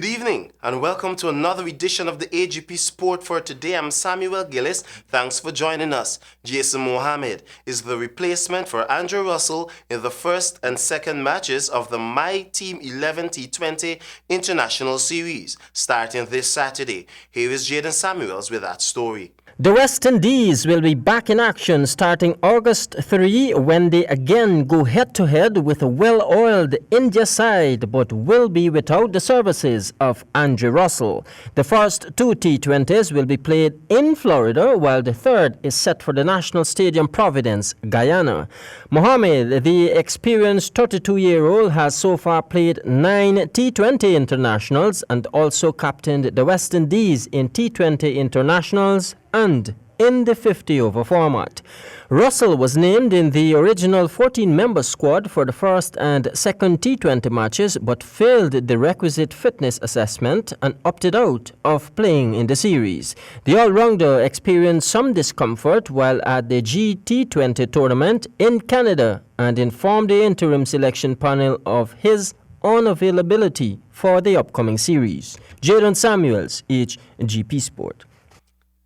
Good evening and welcome to another edition of the Hgp Sport for today. I'm Samuel Gillis. Thanks for joining us. Jason Mohammed is the replacement for Andrew Russell in the first and second matches of the My Team 11 T20 International Series starting this Saturday. Here is Jaden Samuels with that story. The West Indies will be back in action starting August 3 when they again go head-to-head with a well-oiled India side but will be without the services of Andrew Russell. The first two T20s will be played in Florida while the third is set for the National Stadium Providence, Guyana. Mohammed, the experienced 32-year-old, has so far played 9 T20 internationals and also captained the West Indies in T20 internationals and in the 50-over format. Russell was named in the original 14-member squad for the first and second T20 matches but failed the requisite fitness assessment and opted out of playing in the series. The all-rounder experienced some discomfort while at the G20 tournament in Canada and informed the interim selection panel of his unavailability for the upcoming series. Jaden Samuels, Hgp Sport.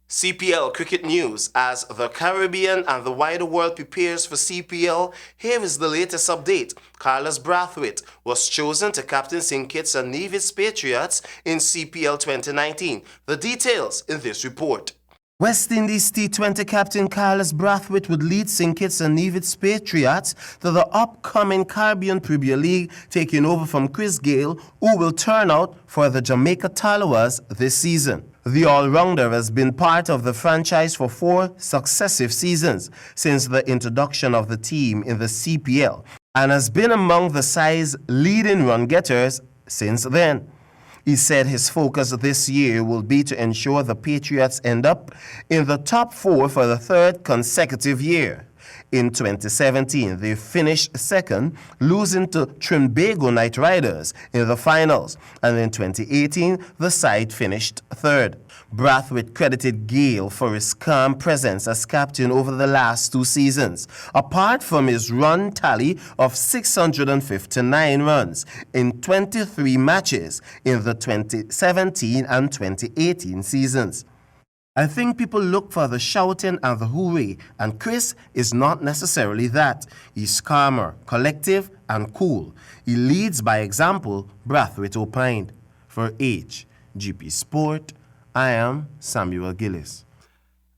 CPL cricket news. As the Caribbean and the wider world prepares for CPL, here is the latest update. Carlos Brathwaite was chosen to captain St. Kitts and Nevis Patriots in CPL 2019. The details in this report. West Indies T20 captain Carlos Brathwaite would lead St. Kitts and Nevis Patriots to the upcoming Caribbean Premier League, taking over from Chris Gale, who will turn out for the Jamaica Tallawahs this season. The all-rounder has been part of the franchise for 4 successive seasons since the introduction of the team in the CPL and has been among the side's leading run-getters since then. He said his focus this year will be to ensure the Patriots end up in the top 4 for the third consecutive year. In 2017, they finished second, losing to Trinbago Knight Riders in the finals, and in 2018, the side finished third. Brathwaite credited Gale for his calm presence as captain over the last 2 seasons, apart from his run tally of 659 runs in 23 matches in the 2017 and 2018 seasons. I think people look for the shouting and the hooray, and Chris is not necessarily that. He's calmer, collective, and cool. He leads by example, Brathwaite opined. For Hgp Sport, I am Samuel Gillis.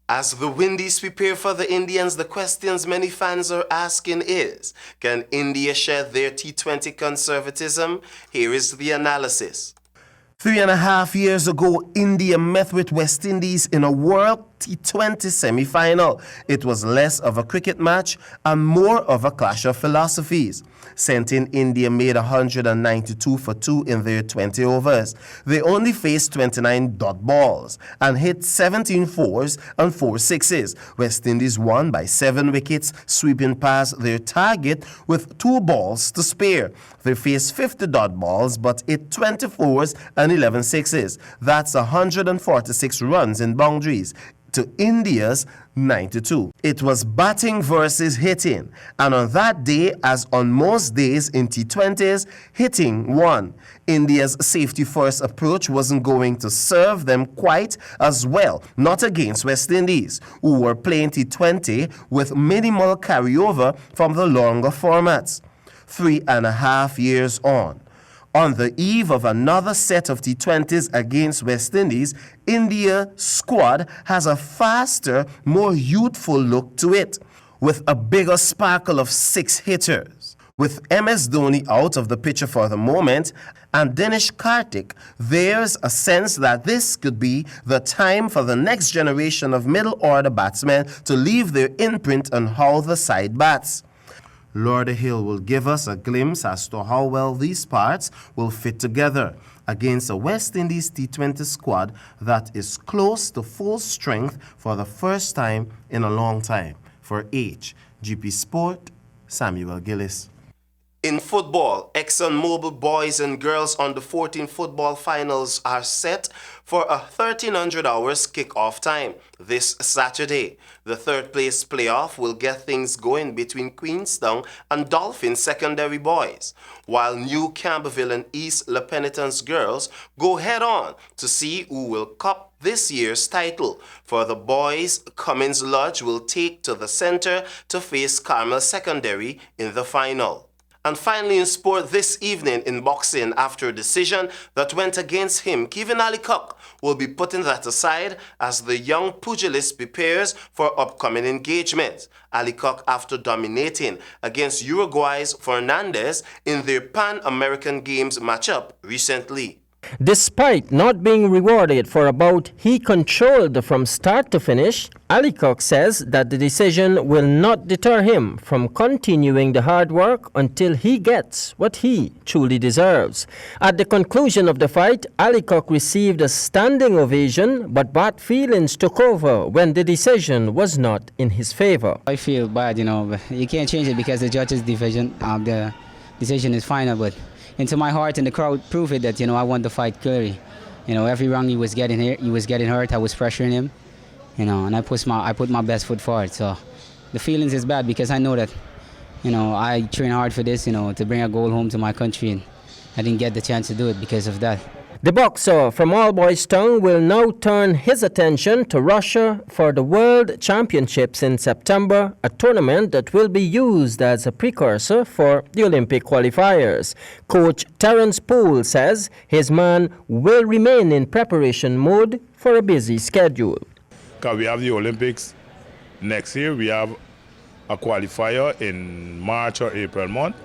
As the Windies prepare for the Indians, the questions many fans are asking is, can India shed their T20 conservatism? Here is the analysis. 3.5 years ago, India met with West Indies in a World T20 semi-final. It was less of a cricket match and more of a clash of philosophies. Central India made 192 for 2 in their 20 overs. They only faced 29 dot balls and hit 17 fours and 4 sixes. West Indies won by 7 wickets, sweeping past their target with 2 balls to spare. They faced 50 dot balls but hit 24s and 11 sixes. That's 146 runs in boundaries to India's 92. It was batting versus hitting, and on that day, as on most days in T20s, hitting won. India's safety-first approach wasn't going to serve them quite as well, not against West Indies, who were playing T20 with minimal carryover from the longer formats. 3.5 years on the eve of another set of T20s against West Indies, India's squad has a faster, more youthful look to it, with a bigger sparkle of 6 hitters. With MS Dhoni out of the picture for the moment and Dinesh Karthik, there's a sense that this could be the time for the next generation of middle-order batsmen to leave their imprint on how the side bats. Lord Hill will give us a glimpse as to how well these parts will fit together against a West Indies T20 squad that is close to full strength for the first time in a long time. For Hgp Sport, Samuel Gillis. In football, ExxonMobil boys and girls under 14 football finals are set for a 1300 hours kickoff time this Saturday. The third place playoff will get things going between Queenstown and Dolphin secondary boys, while New Campbellville and East La Penitence girls go head on to see who will cup this year's title. For the boys, Cummins Lodge will take to the center to face Carmel Secondary in the final. And finally in sport this evening in boxing, after a decision that went against him, Kevin Alicock will be putting that aside as the young pugilist prepares for upcoming engagement. Alicock after dominating against Uruguay's Fernandez in their Pan American Games matchup recently. Despite not being rewarded for a bout he controlled from start to finish, Alicock says that the decision will not deter him from continuing the hard work until he gets what he truly deserves. At the conclusion of the fight, Alicock received a standing ovation, but bad feelings took over when the decision was not in his favor. I feel bad, but you can't change it because the judge's the decision is final, but into my heart and the crowd proved it that, I won the fight clearly. Every round he was getting hurt, I was pressuring him, and I put my best foot forward. So the feelings is bad because I know that, I train hard for this, to bring a goal home to my country, and I didn't get the chance to do it because of that. The boxer from All Boys Town will now turn his attention to Russia for the World Championships in September, a tournament that will be used as a precursor for the Olympic qualifiers. Coach Terence Poole says his man will remain in preparation mode for a busy schedule. Because we have the Olympics next year, we have a qualifier in March or April month.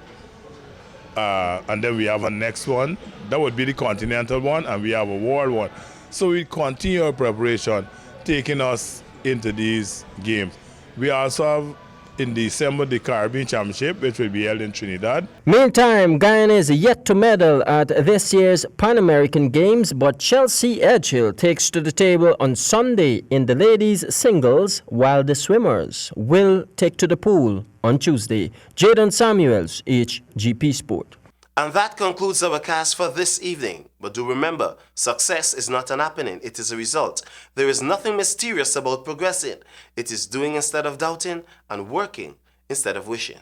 And then we have a next one, that would be the continental one, and we have a world one. So we continue our preparation, taking us into these games. We also have in December the Caribbean Championship, which will be held in Trinidad. Meantime, Guyana is yet to medal at this year's Pan American Games, but Chelsea Edgehill takes to the table on Sunday in the ladies' singles, while the swimmers will take to the pool on Tuesday. Jaden Samuels, Hgp Sport. And that concludes our cast for this evening. But do remember, success is not an happening, it is a result. There is nothing mysterious about progressing. It is doing instead of doubting and working instead of wishing.